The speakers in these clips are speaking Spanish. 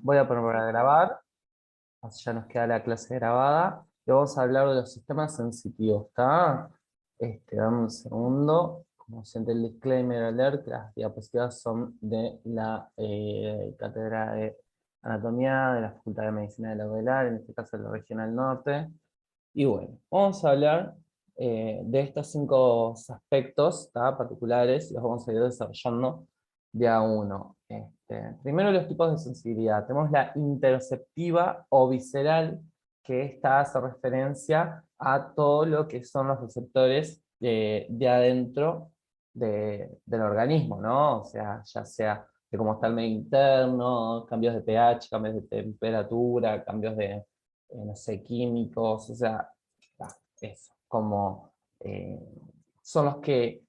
Voy a poner a grabar, así ya nos queda la clase grabada. Y vamos a hablar de los sistemas sensitivos, ¿está? Dame un segundo. Como siempre el disclaimer alert, que las diapositivas son de la Cátedra de Anatomía de la Facultad de Medicina de la UDELAR, en este caso de la Regional Norte. Y bueno, vamos a hablar de estos 5 aspectos, ¿tá? Particulares, y los vamos a ir desarrollando de a uno. Primero, los tipos de sensibilidad. Tenemos la interoceptiva o visceral, que esta hace referencia a todo lo que son los receptores de adentro del organismo, ¿no? O sea, ya sea de cómo está el medio interno, cambios de pH, cambios de temperatura, cambios de no sé, químicos, o sea, eso, como eh, son los que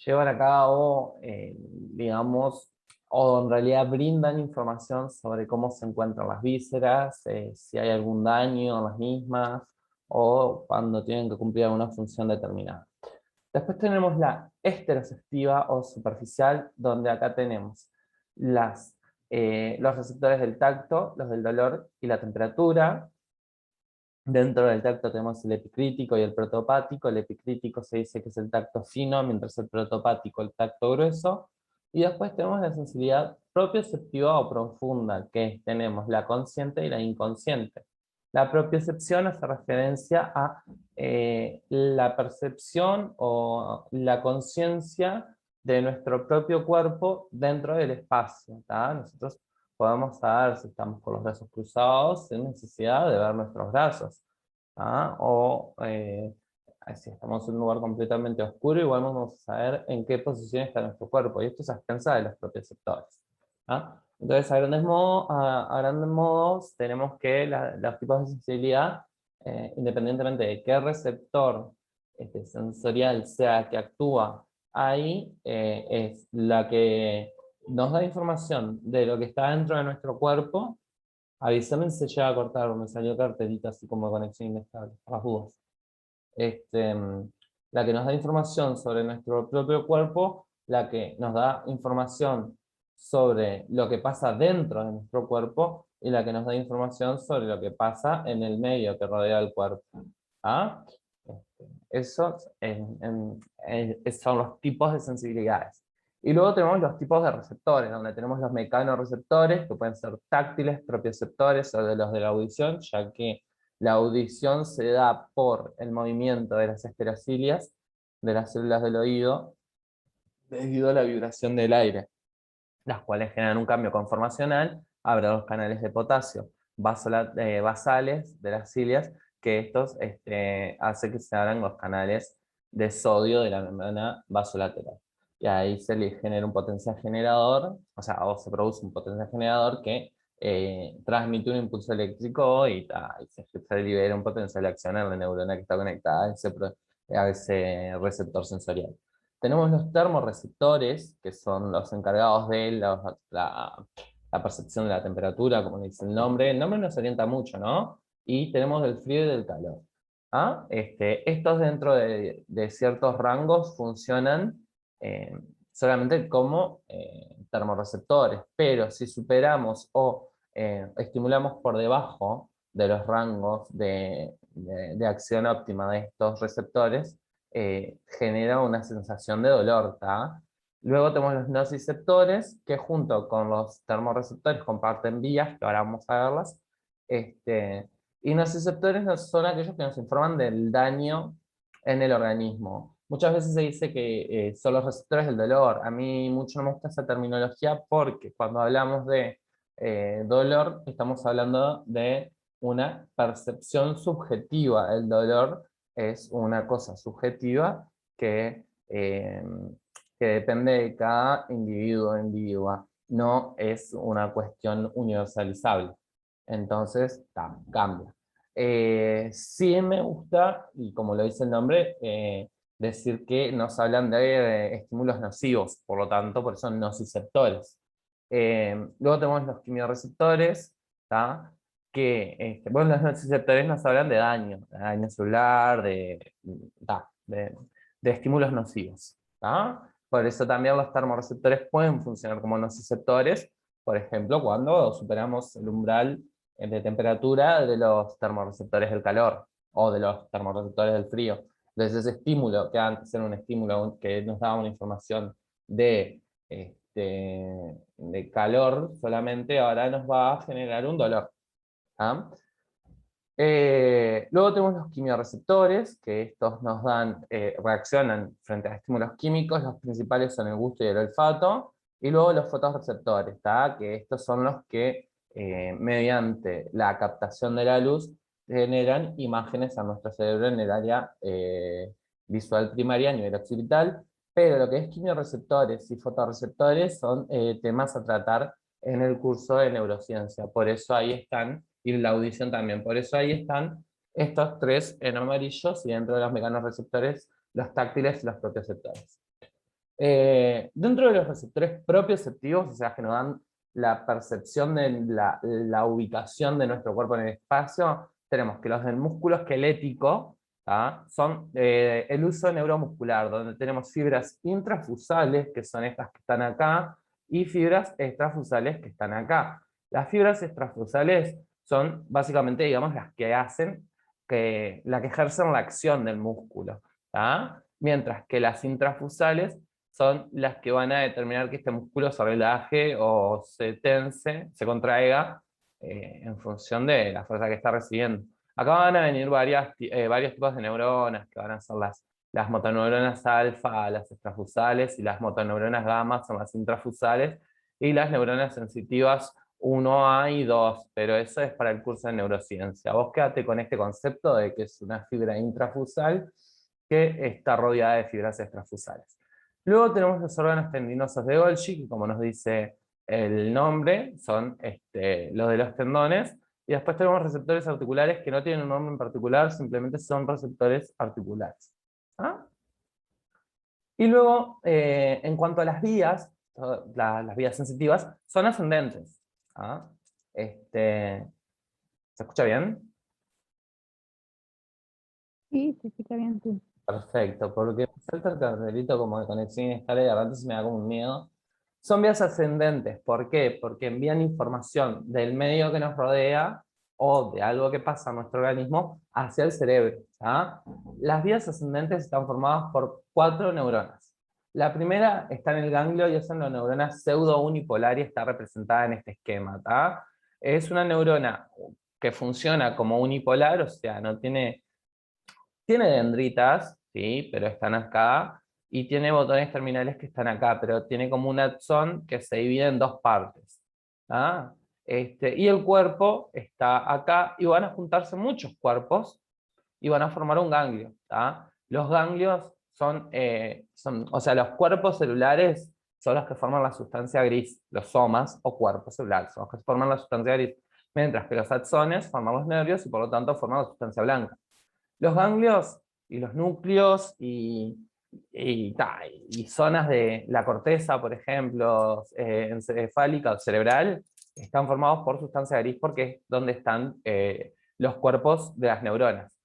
llevan a cabo, digamos, o en realidad brindan información sobre cómo se encuentran las vísceras, si hay algún daño en las mismas, o cuando tienen que cumplir alguna función determinada. Después tenemos la esteroceptiva o superficial, donde acá tenemos los receptores del tacto, los del dolor y la temperatura. Dentro del tacto tenemos el epicrítico y el protopático. El epicrítico se dice que es el tacto fino, mientras el protopático el tacto grueso. Y después tenemos la sensibilidad propioceptiva o profunda, que tenemos la consciente y la inconsciente. La propiocepción hace referencia a la percepción o la conciencia de nuestro propio cuerpo dentro del espacio, ¿tá? Nosotros podemos saber si estamos con los brazos cruzados sin necesidad de ver nuestros brazos. ¿Ah? O si estamos en un lugar completamente oscuro, igual vamos a saber en qué posición está nuestro cuerpo. Y esto es a expensas de los propioceptores. ¿Ah? Entonces, a grandes modos, tenemos que los tipos de sensibilidad, independientemente de qué receptor sensorial sea que actúa ahí, es la que nos da información de lo que está dentro de nuestro cuerpo. Avísame si se llega a cortar, me salió carterita así como conexión inestable, por las dudas. Este, la que nos da información sobre nuestro propio cuerpo, la que nos da información sobre lo que pasa dentro de nuestro cuerpo y la que nos da información sobre lo que pasa en el medio que rodea el cuerpo. ¿Ah? Esos son los tipos de sensibilidades. Y luego tenemos los tipos de receptores, donde tenemos los mecanorreceptores, que pueden ser táctiles, propioceptores o de los de la audición, ya que la audición se da por el movimiento de las esterocilias, de las células del oído, debido a la vibración del aire, las cuales generan un cambio conformacional, abre los canales de potasio basales de las cilias, que estos hace que se abran los canales de sodio de la membrana vasolateral. Y ahí se le genera un potencial generador, o se produce un potencial generador que transmite un impulso eléctrico y se libera un potencial de acción en la neurona que está conectada a ese receptor sensorial. Tenemos los termorreceptores, que son los encargados de la percepción de la temperatura, como dice el nombre. El nombre nos orienta mucho, ¿no? Y tenemos del frío y del calor. ¿Ah? Estos dentro de ciertos rangos funcionan solamente como termorreceptores, pero si superamos o estimulamos por debajo de los rangos de acción óptima de estos receptores, genera una sensación de dolor, ¿tá? Luego tenemos los nociceptores, que junto con los termorreceptores comparten vías, que ahora vamos a verlas. Y nociceptores son aquellos que nos informan del daño en el organismo. Muchas veces se dice que son los receptores del dolor. A mí mucho no me gusta esa terminología porque cuando hablamos de dolor, estamos hablando de una percepción subjetiva. El dolor es una cosa subjetiva que depende de cada individuo o individua. No es una cuestión universalizable. Entonces, cambia. Sí me gusta, y como lo dice el nombre, decir que nos hablan de estímulos nocivos, por lo tanto, por eso nociceptores. Luego tenemos los quimiorreceptores, ¿tá? Bueno, los nociceptores nos hablan de daño celular, de estímulos nocivos, ¿tá? Por eso también los termorreceptores pueden funcionar como nociceptores, por ejemplo, cuando superamos el umbral de temperatura de los termorreceptores del calor o de los termorreceptores del frío. Entonces ese estímulo, que antes era un estímulo que nos daba una información de, de calor solamente, ahora nos va a generar un dolor. ¿Ah? Luego tenemos los quimiorreceptores, que estos nos dan, reaccionan frente a estímulos químicos. Los principales son el gusto y el olfato. Y luego los fotorreceptores, ¿tá? Que estos son los que, mediante la captación de la luz, generan imágenes a nuestro cerebro en el área visual primaria a nivel occipital. Pero lo que es quimiorreceptores y fotorreceptores son temas a tratar en el curso de neurociencia. Por eso ahí están, y la audición también, por eso ahí están estos tres en amarillos, y dentro de los mecanorreceptores, los táctiles y los propioceptores. Dentro de los receptores propioceptivos, o sea, que nos dan la percepción de la ubicación de nuestro cuerpo en el espacio, tenemos que los del músculo esquelético, ¿tá? Son el uso neuromuscular, donde tenemos fibras intrafusales, que son estas que están acá, y fibras extrafusales que están acá. Las fibras extrafusales son básicamente, digamos, las que hacen, la que ejercen la acción del músculo, ¿tá? Mientras que las intrafusales son las que van a determinar que este músculo se relaje o se tense, se contraiga, en función de la fuerza que está recibiendo. Acá van a venir varios tipos de neuronas, que van a ser las motoneuronas alfa, las extrafusales, y las motoneuronas gamma son las intrafusales, y las neuronas sensitivas 1A y 2, pero eso es para el curso de neurociencia. Vos quédate con este concepto de que es una fibra intrafusal que está rodeada de fibras extrafusales. Luego tenemos los órganos tendinosos de Golgi, que como nos dice el nombre, son los de los tendones, y después tenemos receptores articulares que no tienen un nombre en particular, simplemente son receptores articulares. ¿Ah? Y luego, en cuanto a las vías, las vías sensitivas, son ascendentes. ¿Ah? ¿Se escucha bien? Sí, se escucha bien, sí. Perfecto, porque me salta el cartelito como de conexión inestable y de repente se me da como un miedo. Son vías ascendentes, ¿por qué? Porque envían información del medio que nos rodea o de algo que pasa en nuestro organismo hacia el cerebro. ¿Ah? Las vías ascendentes están formadas por 4 neuronas. La primera está en el ganglio y es una neurona pseudo-unipolar y está representada en este esquema. ¿Tá? Es una neurona que funciona como unipolar, o sea, no tiene dendritas, sí, pero están acá, y tiene botones terminales que están acá, pero tiene como un axón que se divide en dos partes. ¿Ah? Y el cuerpo está acá, y van a juntarse muchos cuerpos, y van a formar un ganglio. ¿Ah? Los ganglios o sea, los cuerpos celulares son los que forman la sustancia gris, los somas o cuerpos celulares son los que forman la sustancia gris, mientras que los axones forman los nervios y por lo tanto forman la sustancia blanca. Los ganglios y los núcleos y zonas de la corteza, por ejemplo, encefálica o cerebral, están formados por sustancia gris porque es donde están los cuerpos de las neuronas.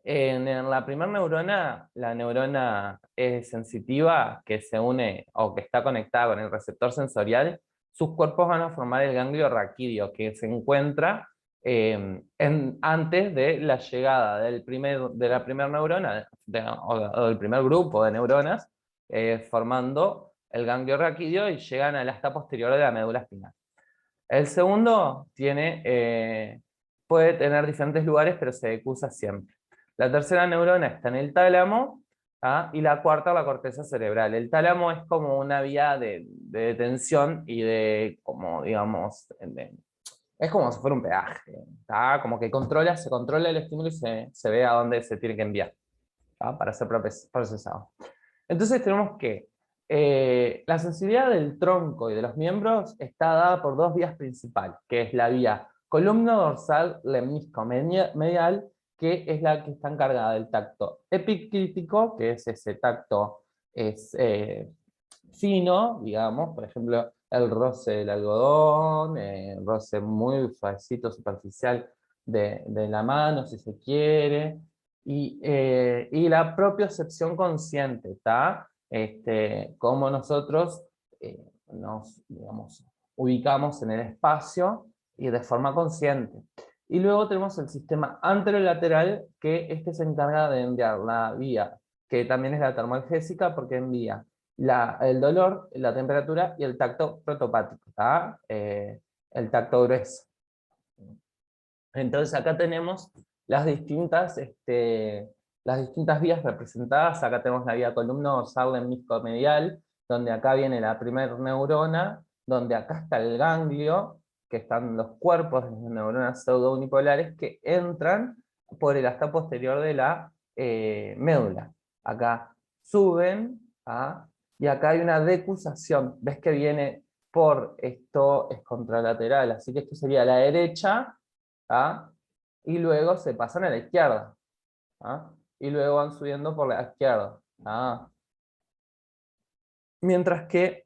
En la primera neurona, la neurona sensitiva que se une o que está conectada con el receptor sensorial, sus cuerpos van a formar el ganglio raquídeo, que se encuentra antes de la llegada de la primera neurona, o del primer grupo de neuronas, formando el ganglio raquídeo, y llegan a la asta posterior de la médula espinal. El segundo puede tener diferentes lugares, pero se decusa siempre. La tercera neurona está en el tálamo, ¿ah? Y la cuarta, la corteza cerebral. El tálamo es como una vía de detención y de, como digamos, es como si fuera un peaje, ¿tá? Como que se controla el estímulo y se ve a dónde se tiene que enviar, ¿tá? Para ser procesado. Entonces tenemos que la sensibilidad del tronco y de los miembros está dada por dos vías principales, que es la vía columna dorsal lemnisco-medial, que es la que está encargada del tacto epicrítico, que es ese tacto fino, digamos, por ejemplo, el roce del algodón, el roce muy suavecito, superficial de la mano, si se quiere, y la propiocepción consciente, ¿está? Como nosotros digamos, ubicamos en el espacio y de forma consciente. Y luego tenemos el sistema anterolateral, que este se encarga de enviar la vía, que también es la termoalgésica, porque envía el dolor, la temperatura y el tacto protopático, ¿tá? El tacto grueso. Entonces acá tenemos las distintas vías representadas. Acá tenemos la vía columna dorsal lemnisco-medial, donde acá viene la primera neurona, donde acá está el ganglio, que están los cuerpos de las neuronas pseudounipolares que entran por el asta posterior de la médula. Acá suben, y acá hay una decusación. ¿Ves que viene por esto? Es contralateral, así que esto sería la derecha, y luego se pasan a la izquierda, y luego van subiendo por la izquierda. Mientras que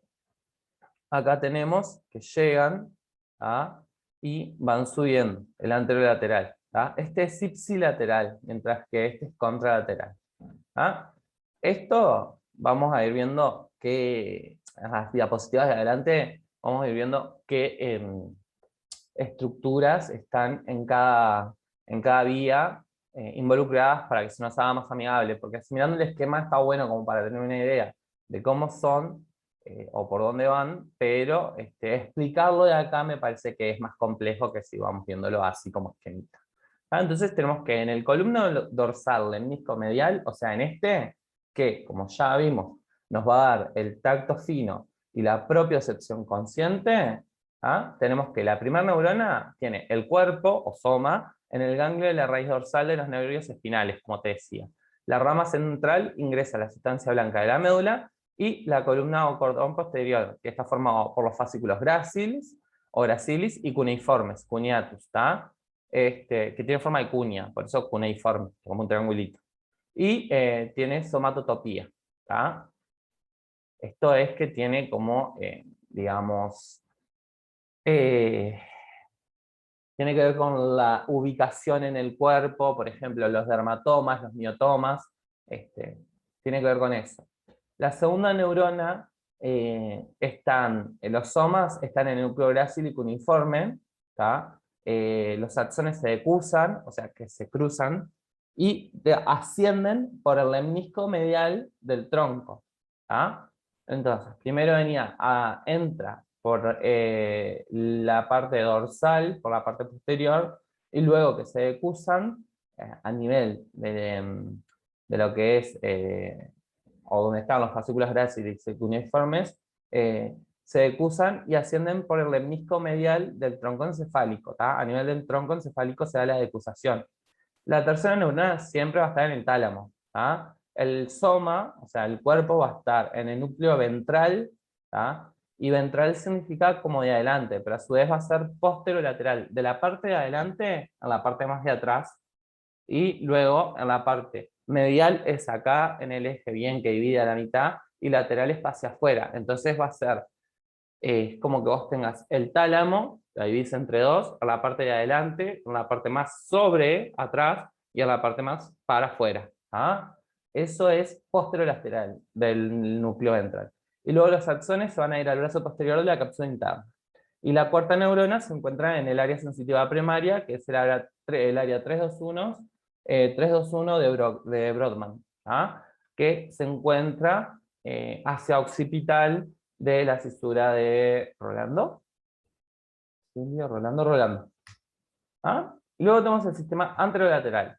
acá tenemos que llegan y van subiendo el anterolateral. Este es ipsilateral, mientras que este es contralateral. Esto vamos a ir viendo que en las diapositivas de adelante vamos a ir viendo qué estructuras están en cada vía involucradas para que se nos haga más amigable, porque así mirando el esquema está bueno como para tener una idea de cómo son o por dónde van, pero explicarlo de acá me parece que es más complejo que si vamos viéndolo así como esquemita. Entonces tenemos que en el columna dorsal lemnisco-medial, o sea en este, que como ya vimos, nos va a dar el tacto fino y la propiocepción consciente, tenemos que la primera neurona tiene el cuerpo, o soma, en el ganglio de la raíz dorsal de los nervios espinales, como te decía. La rama central ingresa a la sustancia blanca de la médula, y la columna o cordón posterior, que está formado por los fascículos gracilis, o gracilis, y cuneiformes, cuneatus, que tiene forma de cuña, por eso cuneiforme, como un triangulito. Y tiene somatotopía. Esto es que tiene como, digamos, tiene que ver con la ubicación en el cuerpo, por ejemplo, los dermatomas, los miotomas, tiene que ver con eso. La segunda neurona, los somas están en el núcleo grácil y cuneiforme, los axones se decusan, o sea que se cruzan, y ascienden por el lemnisco medial del tronco. Entonces, primero entra por la parte dorsal, por la parte posterior, y luego que se decusan a nivel de lo que es, o donde están los fascículos gráciles y cuneiformes, se decusan y ascienden por el lemnisco medial del tronco encefálico. A nivel del tronco encefálico se da la decusación. La tercera neurona siempre va a estar en el tálamo. El soma, o sea, el cuerpo va a estar en el núcleo ventral, y ventral significa como de adelante, pero a su vez va a ser posterolateral, de la parte de adelante a la parte más de atrás, y luego en la parte medial es acá en el eje bien que divide a la mitad, y lateral es hacia afuera. Entonces va a ser como que vos tengas el tálamo, la dividís entre dos, a la parte de adelante, a la parte más sobre atrás y a la parte más para afuera. Eso es posterolateral del núcleo ventral. Y luego los axones se van a ir al brazo posterior de la cápsula interna. Y la cuarta neurona se encuentra en el área sensitiva primaria, que es el área 321, 321 de Brodmann, que se encuentra hacia occipital de la cisura de Rolando. Rolando. Y luego tenemos el sistema anterolateral,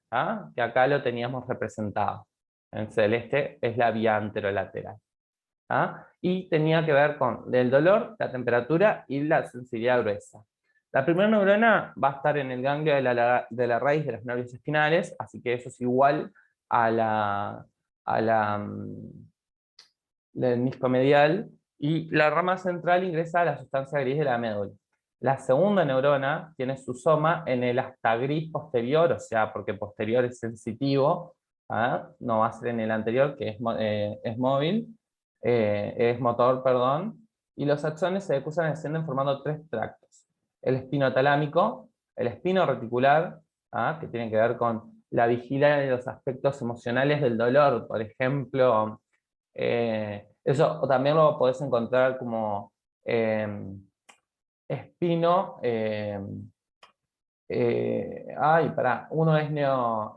que acá lo teníamos representado. En celeste es la vía anterolateral. Y tenía que ver con el dolor, la temperatura y la sensibilidad gruesa. La primera neurona va a estar en el ganglio de la raíz de los nervios espinales, así que eso es igual a del disco medial, y la rama central ingresa a la sustancia gris de la médula. La segunda neurona tiene su soma en el asta gris posterior, o sea, porque posterior es sensitivo, no va a ser en el anterior, que es móvil, es motor, perdón, y los axones se decusan y ascienden formando tres tractos. El espinotalámico, el espino reticular, que tiene que ver con la vigilancia de los aspectos emocionales del dolor, por ejemplo, eso también lo podés encontrar como espino, uno es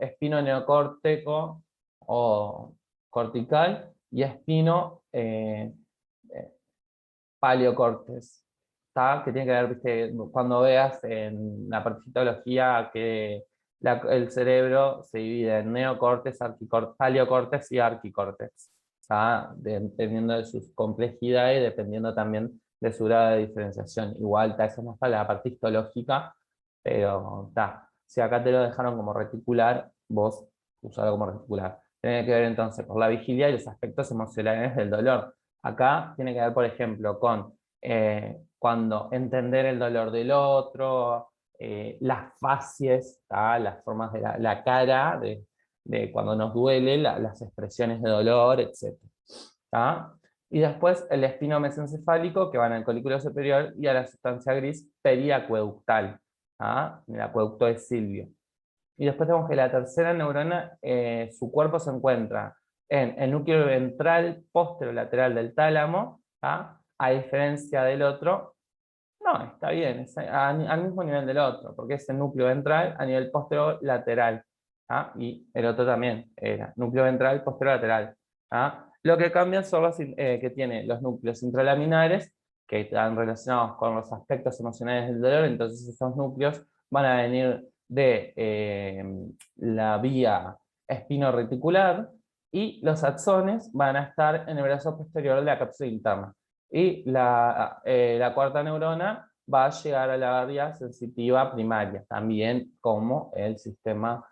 espino neocórtico o cortical y espino paleocortes, ¿tá? Que tiene que ver, viste, cuando veas en la parte de citología que el cerebro se divide en neocortes, paleocortes y arquicortes, ¿tá? Dependiendo de su complejidad y dependiendo también de su grado de diferenciación. Igual, eso es más para la parte histológica, pero está. Si acá te lo dejaron como reticular, vos usalo como reticular. Tiene que ver entonces con la vigilia y los aspectos emocionales del dolor. Acá tiene que ver, por ejemplo, con cuando entender el dolor del otro, las facies, ¿tá? Las formas de la cara, de cuando nos duele, las expresiones de dolor, etc. ¿Tá? Y después el espino mesencefálico, que va en el colículo superior, y a la sustancia gris periacueductal. ¿Tá? El acueducto de Silvio. Y después tenemos que la tercera neurona, su cuerpo se encuentra en el núcleo ventral posterolateral del tálamo, ¿tá? A diferencia del otro, no, está bien, es al mismo nivel del otro, porque es el núcleo ventral a nivel posterolateral, ¿tá? Y el otro también era núcleo ventral posterolateral. ¿Tá? Lo que cambian son los que tiene los núcleos intralaminares, que están relacionados con los aspectos emocionales del dolor, entonces esos núcleos van a venir de la vía espinoreticular, y los axones van a estar en el brazo posterior de la cápsula interna. Y la cuarta neurona va a llegar a la vía sensitiva primaria, también como el sistema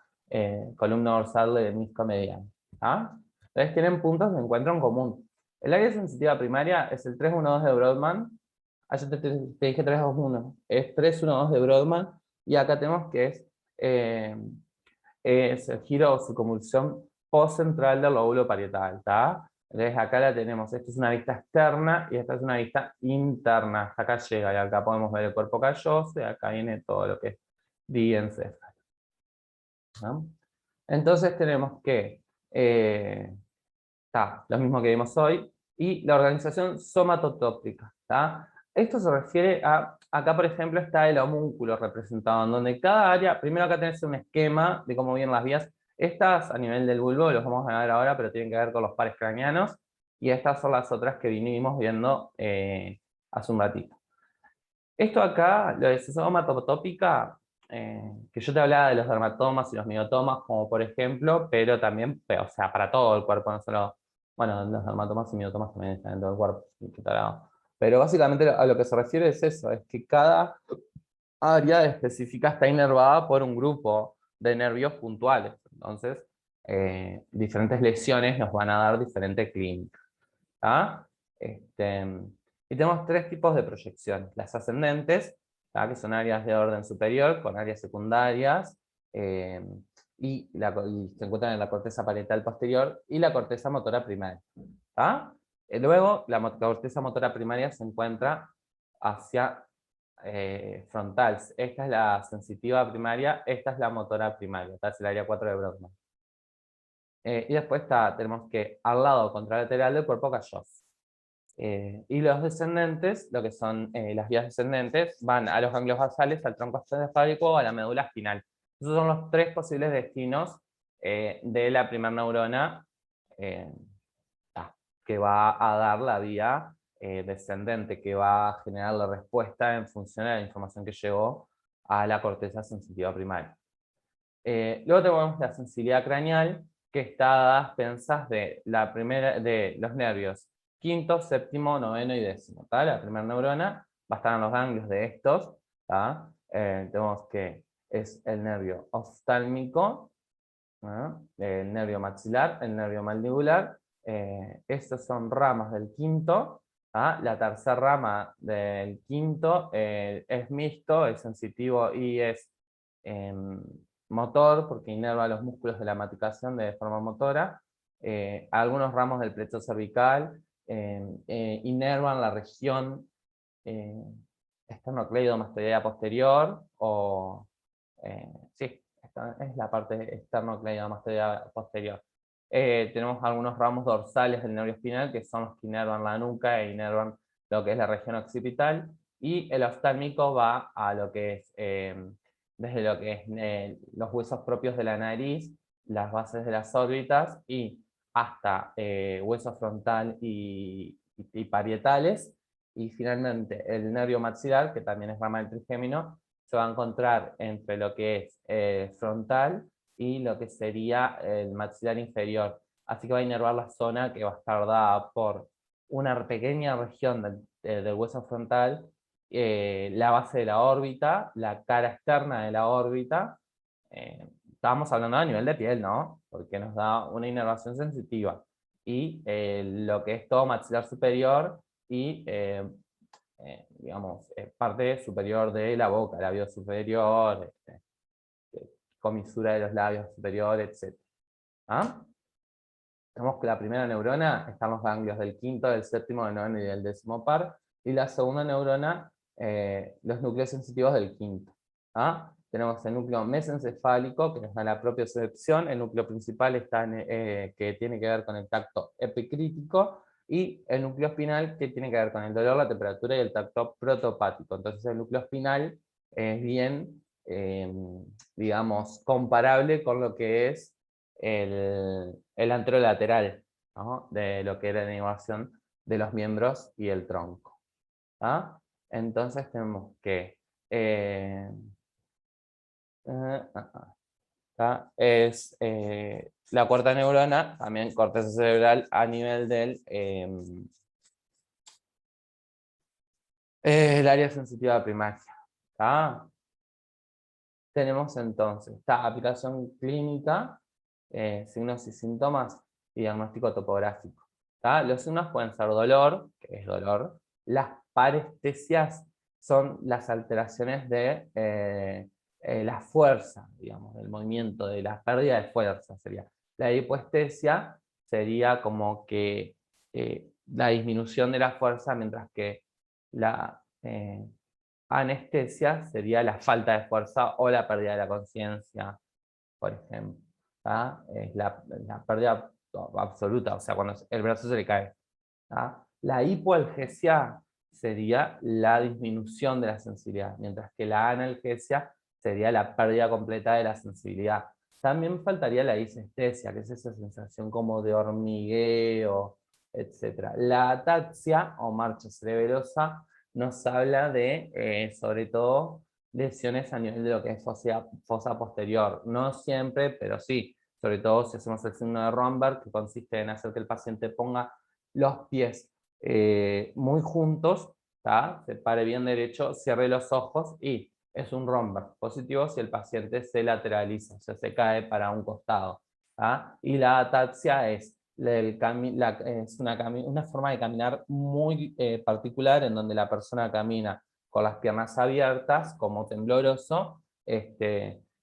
columna dorsal del menisco mediano. ¿Ah? Entonces tienen puntos de encuentro en común. El área sensitiva primaria es el 312 de Brodmann. Yo te dije 321. Es 312 de Brodmann. Y acá tenemos que es el giro o circunvolución postcentral del lóbulo parietal. ¿Tá? Entonces acá la tenemos, esta es una vista externa y esta es una vista interna, hasta acá llega, y acá podemos ver el cuerpo calloso, y acá viene todo lo que es diencéfalo. ¿No? Entonces tenemos que, lo mismo que vimos hoy, y la organización somatotópica. Esto se refiere a, acá por ejemplo está el homúnculo representado, en donde cada área, primero acá tenés un esquema de cómo vienen las vías. Estas a nivel del bulbo los vamos a ver ahora, pero tienen que ver con los pares craneanos, y estas son las otras que vinimos viendo hace un ratito. Esto acá, lo de somatotópica, que yo te hablaba de los dermatomas y los miotomas, como por ejemplo, pero también, o sea, para todo el cuerpo, no solo, bueno, los dermatomas y miotomas también están en todo el cuerpo, qué tarado. Pero básicamente a lo que se refiere es eso, es que cada área específica está inervada por un grupo de nervios puntuales. Entonces, diferentes lesiones nos van a dar diferente clínica. ¿Tá? Y tenemos tres tipos de proyecciones. Las ascendentes, ¿tá? Que son áreas de orden superior con áreas secundarias, y se encuentran en la corteza parietal posterior y la corteza motora primaria. ¿Tá? Luego, la corteza motora primaria se encuentra hacia frontal. Esta es la sensitiva primaria, esta es la motora primaria. Esta es el área 4 de Brodmann. Y después tenemos que al lado contralateral del cuerpo calloso. Y los descendentes, lo que son las vías descendentes, van a los ganglios basales, al tronco encefálico o a la médula espinal. Esos son los tres posibles destinos de la primera neurona eh, que va a dar la vía descendente, que va a generar la respuesta en función de la información que llegó a la corteza sensitiva primaria. Luego tenemos la sensibilidad craneal, que está dada a expensas de los nervios quinto, séptimo, noveno y décimo. ¿Tá? La primera neurona va a estar en los ganglios de estos. ¿Tá? Tenemos que es el nervio oftálmico, ¿no? El nervio maxilar, el nervio mandibular. Estas son ramas del quinto. ¿Tá? La tercera rama del quinto es mixto, es sensitivo y es motor, porque inerva los músculos de la maticación de forma motora. Algunos ramos del plexo cervical inervan la región esternocleidomastoidea posterior, o sí, esta es la parte esternocleidomastoidea posterior. Tenemos algunos ramos dorsales del nervio espinal, que son los que inervan la nuca e inervan lo que es la región occipital. y el oftálmico va a lo que es, desde lo que es los huesos propios de la nariz, las bases de las órbitas y hasta hueso frontal y parietales, y finalmente el nervio maxilar, que también es rama del trigémino, se va a encontrar entre lo que es frontal y lo que sería el maxilar inferior. Así que va a inervar la zona que va a estar dada por una pequeña región del hueso frontal, la base de la órbita, la cara externa de la órbita. Estábamos hablando a nivel de piel, ¿no? Porque nos da una inervación sensitiva. Y lo que es todo maxilar superior y, digamos, parte superior de la boca, labio superior, comisura de los labios superiores, etc. ¿Ah? Vemos que la primera neurona están los ganglios del quinto, del séptimo, del noveno y del décimo par, y la segunda neurona, los núcleos sensitivos del quinto. ¿Ah? Tenemos el núcleo mesencefálico, que nos da la propiocepción, el núcleo principal está que tiene que ver con el tacto epicrítico, y el núcleo espinal, que tiene que ver con el dolor, la temperatura y el tacto protopático. Entonces el núcleo espinal es bien, digamos, comparable con lo que es el anterolateral, ¿no? De lo que era la inervación de los miembros y el tronco. ¿Ah? Entonces tenemos que ¿tá? Es la cuarta neurona, también corteza cerebral a nivel del el área sensitiva primaria. ¿Tá? Tenemos entonces esta aplicación clínica, signos y síntomas y diagnóstico topográfico. ¿Tá? Los signos pueden ser dolor, que es dolor. Las parestesias son las alteraciones de la fuerza, digamos, del movimiento, de la pérdida de fuerza sería. La hipoestesia sería como que la disminución de la fuerza, mientras que la anestesia sería la falta de fuerza o la pérdida de la conciencia, por ejemplo. ¿Tá? Es la pérdida absoluta, o sea, cuando el brazo se le cae. ¿Tá? La hipoalgesia sería la disminución de la sensibilidad, mientras que la analgesia sería la pérdida completa de la sensibilidad. También faltaría la disestesia, que es esa sensación como de hormigueo, etc. La ataxia o marcha cerebelosa nos habla de, sobre todo, lesiones a nivel de lo que es fosa posterior. No siempre, pero sí. Sobre todo si hacemos el signo de Romberg, que consiste en hacer que el paciente ponga los pies muy juntos, ¿tá? Se pare bien derecho, cierre los ojos y es un Romberg positivo si el paciente se lateraliza, o sea, se cae para un costado. ¿Tá? Y la ataxia es una forma de caminar muy particular, en donde la persona camina con las piernas abiertas, como tembloroso,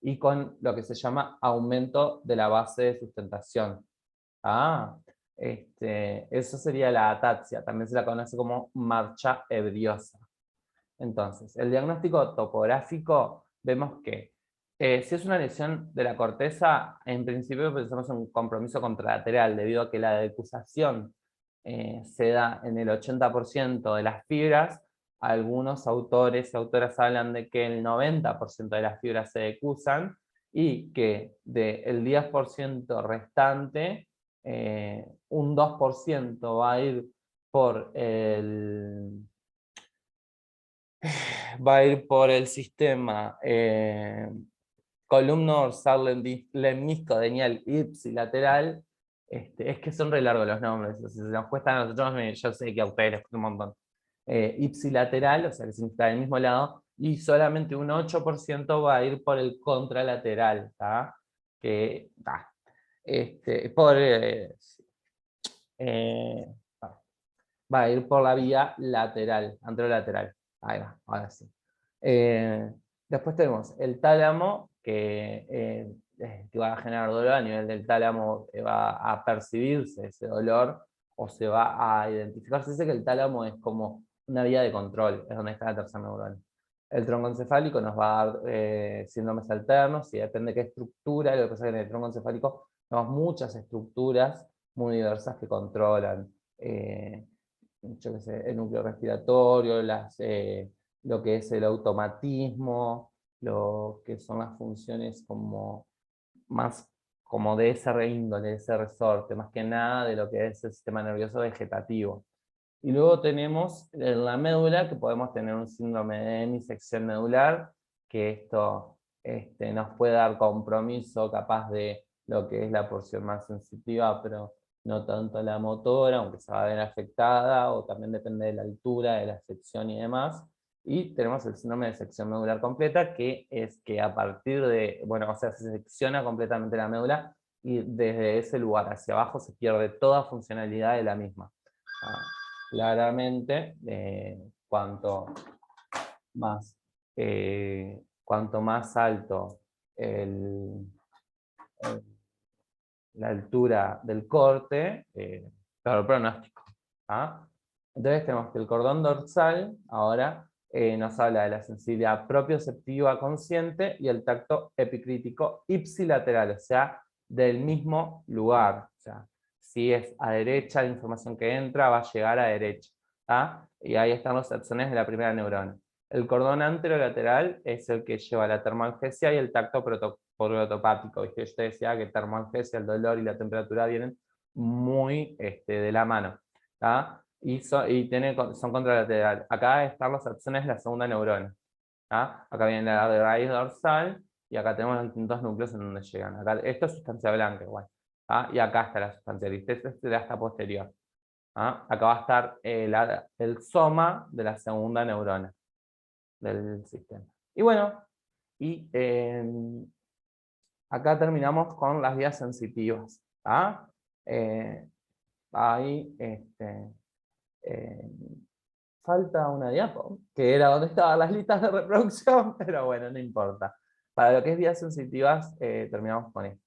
y con lo que se llama aumento de la base de sustentación. Eso sería la ataxia, también se la conoce como marcha ebriosa. Entonces, el diagnóstico topográfico, vemos que si es una lesión de la corteza, en principio pensamos en un compromiso contralateral, debido a que la decusación se da en el 80% de las fibras. Algunos autores y autoras hablan de que el 90% de las fibras se decusan y que del 10% restante, un 2% va a ir por el sistema columno dorsal lemnisco-denial ipsilateral. Es que son re largos los nombres, si se nos cuesta a nosotros, yo sé que a ustedes les cuesta un montón. Ipsilateral, o sea que significa del mismo lado, y solamente un 8% va a ir por el contralateral, ¿tá? Que, por, eh, va a ir por la vía lateral, anterolateral. Ahí va, ahora sí. Después tenemos el tálamo, que va a generar dolor. A nivel del tálamo va a percibirse ese dolor o se va a identificar. Se dice que el tálamo es como una vía de control, es donde está la tercera neurona. El troncoencefálico nos va a dar síndromes alternos y depende de qué estructura. Lo que pasa es que en el troncoencefálico tenemos muchas estructuras muy diversas que controlan yo qué sé, el núcleo respiratorio, lo que es el automatismo, lo que son las funciones como más como de esa índole, de ese resorte, más que nada de lo que es el sistema nervioso vegetativo. Y luego tenemos en la médula, que podemos tener un síndrome de hemisección medular, que esto nos puede dar compromiso capaz de lo que es la porción más sensitiva, pero no tanto la motora, aunque se va a ver afectada, o también depende de la altura, de la sección y demás. Y tenemos el síndrome de sección medular completa, que es que a partir de, bueno, o sea, se secciona completamente la médula y desde ese lugar hacia abajo se pierde toda funcionalidad de la misma. Claramente, más, cuanto más alto el- la altura del corte, peor el pronóstico. ¿Ah? Entonces tenemos que el cordón dorsal ahora nos habla de la sensibilidad propioceptiva consciente y el tacto epicrítico ipsilateral, o sea, del mismo lugar. O sea, si es a derecha la información que entra, va a llegar a derecha. ¿Ah? Y ahí están los axones de la primera neurona. El cordón anterolateral es el que lleva la termalgesia y el tacto protopático. ¿Viste? Yo te decía que termalgesia, el dolor y la temperatura vienen muy de la mano. ¿Tá? Y son contralateral. Acá están los axones de la segunda neurona. ¿Tá? Acá viene la de raíz dorsal y acá tenemos los distintos núcleos en donde llegan. Acá, esto es sustancia blanca igual. ¿Tá? Y acá está la sustancia gris. Este de hasta posterior. ¿Ah? Acá va a estar el soma de la segunda neurona del sistema. Y bueno, y acá terminamos con las vías sensitivas. ¿Ah? Ahí eh, falta una diapo, que era donde estaban las listas de reproducción, pero bueno, no importa. Para lo que es vías sensitivas, terminamos con esto.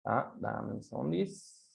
¿Ah? Dame un segundis.